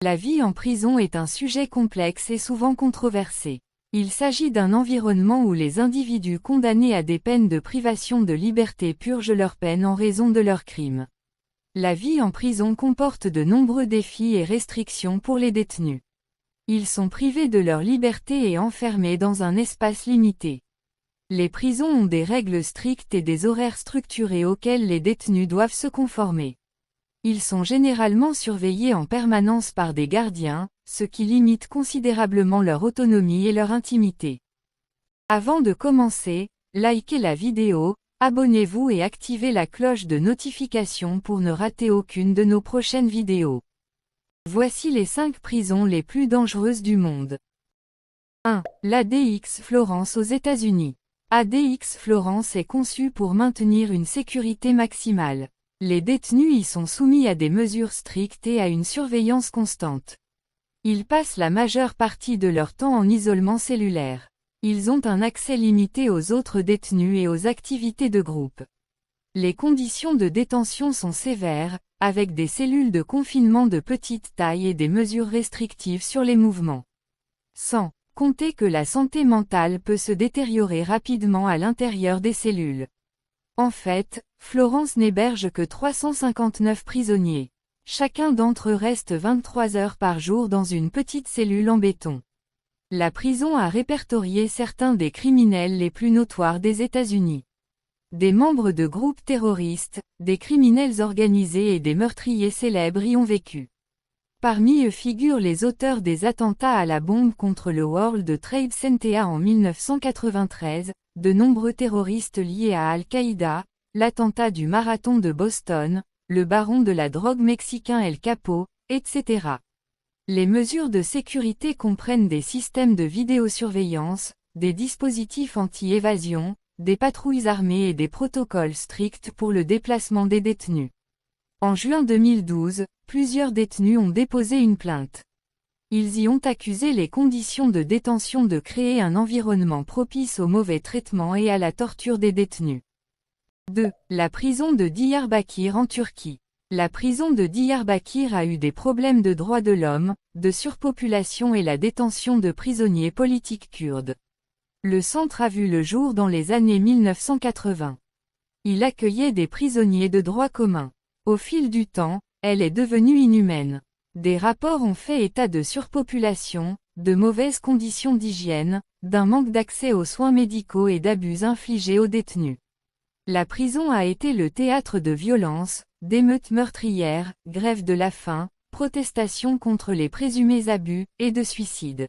La vie en prison est un sujet complexe et souvent controversé. Il s'agit d'un environnement où les individus condamnés à des peines de privation de liberté purgent leur peine en raison de leurs crimes. La vie en prison comporte de nombreux défis et restrictions pour les détenus. Ils sont privés de leur liberté et enfermés dans un espace limité. Les prisons ont des règles strictes et des horaires structurés auxquels les détenus doivent se conformer. Ils sont généralement surveillés en permanence par des gardiens, ce qui limite considérablement leur autonomie et leur intimité. Avant de commencer, likez la vidéo, abonnez-vous et activez la cloche de notification pour ne rater aucune de nos prochaines vidéos. Voici les 5 prisons les plus dangereuses du monde. 1. L'ADX Florence aux États-Unis. ADX Florence est conçu pour maintenir une sécurité maximale. Les détenus y sont soumis à des mesures strictes et à une surveillance constante. Ils passent la majeure partie de leur temps en isolement cellulaire. Ils ont un accès limité aux autres détenus et aux activités de groupe. Les conditions de détention sont sévères, avec des cellules de confinement de petite taille et des mesures restrictives sur les mouvements. Sans compter que la santé mentale peut se détériorer rapidement à l'intérieur des cellules. En fait, Florence n'héberge que 359 prisonniers. Chacun d'entre eux reste 23 heures par jour dans une petite cellule en béton. La prison a répertorié certains des criminels les plus notoires des États-Unis. Des membres de groupes terroristes, des criminels organisés et des meurtriers célèbres y ont vécu. Parmi eux figurent les auteurs des attentats à la bombe contre le World Trade Center en 1993, de nombreux terroristes liés à Al-Qaïda, l'attentat du marathon de Boston, le baron de la drogue mexicain El Capo, etc. Les mesures de sécurité comprennent des systèmes de vidéosurveillance, des dispositifs anti-évasion, des patrouilles armées et des protocoles stricts pour le déplacement des détenus. En juin 2012, plusieurs détenus ont déposé une plainte. Ils y ont accusé les conditions de détention de créer un environnement propice au mauvais traitement et à la torture des détenus. 2. La prison de Diyarbakır en Turquie. La prison de Diyarbakır a eu des problèmes de droits de l'homme, de surpopulation et la détention de prisonniers politiques kurdes. Le centre a vu le jour dans les années 1980. Il accueillait des prisonniers de droit commun. Au fil du temps, elle est devenue inhumaine. Des rapports ont fait état de surpopulation, de mauvaises conditions d'hygiène, d'un manque d'accès aux soins médicaux et d'abus infligés aux détenus. La prison a été le théâtre de violences, d'émeutes meurtrières, grèves de la faim, protestations contre les présumés abus, et de suicides.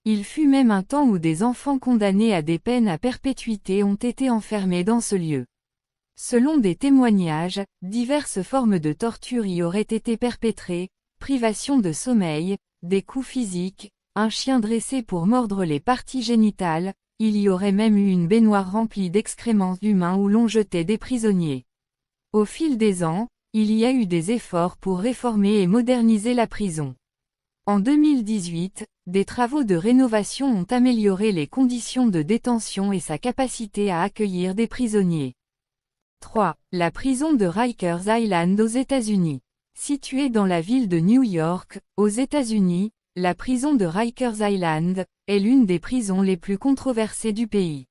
Il fut même un temps où des enfants condamnés à des peines à perpétuité ont été enfermés dans ce lieu. Selon des témoignages, diverses formes de torture y auraient été perpétrées, privation de sommeil, des coups physiques, un chien dressé pour mordre les parties génitales, il y aurait même eu une baignoire remplie d'excréments humains où l'on jetait des prisonniers. Au fil des ans, il y a eu des efforts pour réformer et moderniser la prison. En 2018, des travaux de rénovation ont amélioré les conditions de détention et sa capacité à accueillir des prisonniers. 3. La prison de Rikers Island aux États-Unis. Située dans la ville de New York, aux États-Unis, la prison de Rikers Island est l'une des prisons les plus controversées du pays.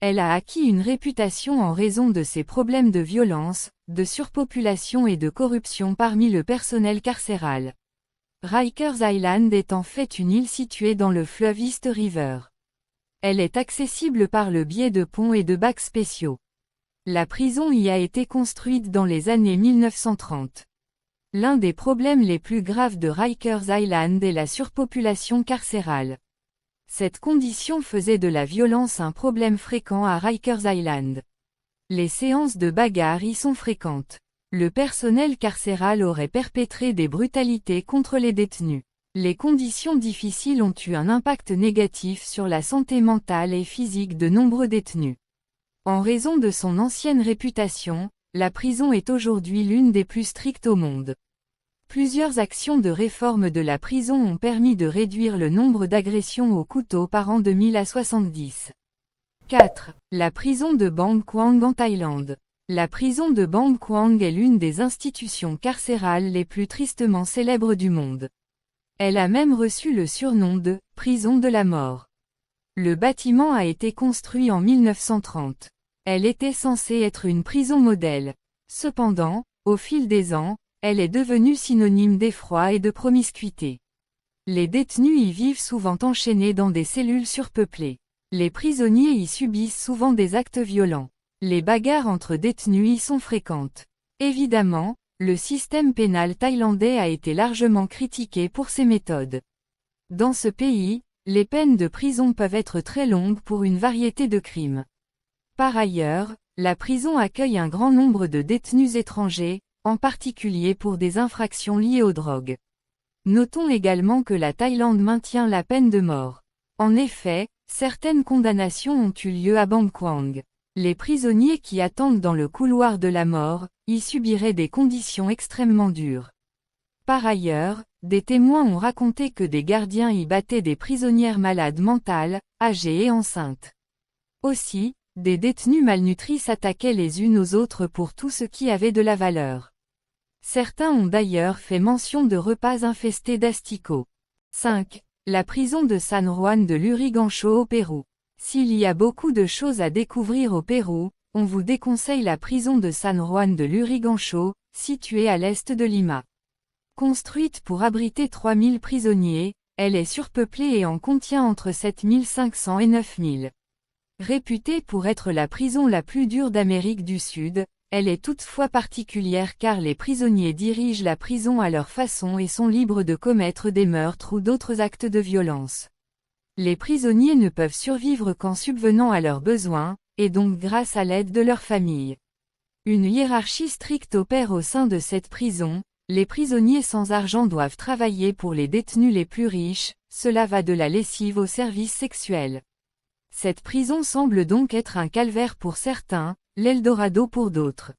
Elle a acquis une réputation en raison de ses problèmes de violence, de surpopulation et de corruption parmi le personnel carcéral. Rikers Island est en fait une île située dans le fleuve East River. Elle est accessible par le biais de ponts et de bacs spéciaux. La prison y a été construite dans les années 1930. L'un des problèmes les plus graves de Rikers Island est la surpopulation carcérale. Cette condition faisait de la violence un problème fréquent à Rikers Island. Les séances de bagarre y sont fréquentes. Le personnel carcéral aurait perpétré des brutalités contre les détenus. Les conditions difficiles ont eu un impact négatif sur la santé mentale et physique de nombreux détenus. En raison de son ancienne réputation, la prison est aujourd'hui l'une des plus strictes au monde. Plusieurs actions de réforme de la prison ont permis de réduire le nombre d'agressions au couteau par an de 1000 à 70. 4. La prison de Bangkwang en Thaïlande. La prison de Bangkwang est l'une des institutions carcérales les plus tristement célèbres du monde. Elle a même reçu le surnom de « prison de la mort ». Le bâtiment a été construit en 1930. Elle était censée être une prison modèle. Cependant, au fil des ans, elle est devenue synonyme d'effroi et de promiscuité. Les détenus y vivent souvent enchaînés dans des cellules surpeuplées. Les prisonniers y subissent souvent des actes violents. Les bagarres entre détenus y sont fréquentes. Évidemment, le système pénal thaïlandais a été largement critiqué pour ses méthodes. Dans ce pays, les peines de prison peuvent être très longues pour une variété de crimes. Par ailleurs, la prison accueille un grand nombre de détenus étrangers, en particulier pour des infractions liées aux drogues. Notons également que la Thaïlande maintient la peine de mort. En effet, certaines condamnations ont eu lieu à Bangkwang. Les prisonniers qui attendent dans le couloir de la mort, y subiraient des conditions extrêmement dures. Par ailleurs, des témoins ont raconté que des gardiens y battaient des prisonnières malades mentales, âgées et enceintes. Aussi, des détenus malnutris s'attaquaient les unes aux autres pour tout ce qui avait de la valeur. Certains ont d'ailleurs fait mention de repas infestés d'asticots. 5. La prison de San Juan de Lurigancho au Pérou. S'il y a beaucoup de choses à découvrir au Pérou, on vous déconseille la prison de San Juan de Lurigancho, située à l'est de Lima. Construite pour abriter 3000 prisonniers, elle est surpeuplée et en contient entre 7500 et 9000. Réputée pour être la prison la plus dure d'Amérique du Sud, elle est toutefois particulière car les prisonniers dirigent la prison à leur façon et sont libres de commettre des meurtres ou d'autres actes de violence. Les prisonniers ne peuvent survivre qu'en subvenant à leurs besoins, et donc grâce à l'aide de leur famille. Une hiérarchie stricte opère au sein de cette prison, les prisonniers sans argent doivent travailler pour les détenus les plus riches, cela va de la lessive au service sexuel. Cette prison semble donc être un calvaire pour certains, l'Eldorado pour d'autres.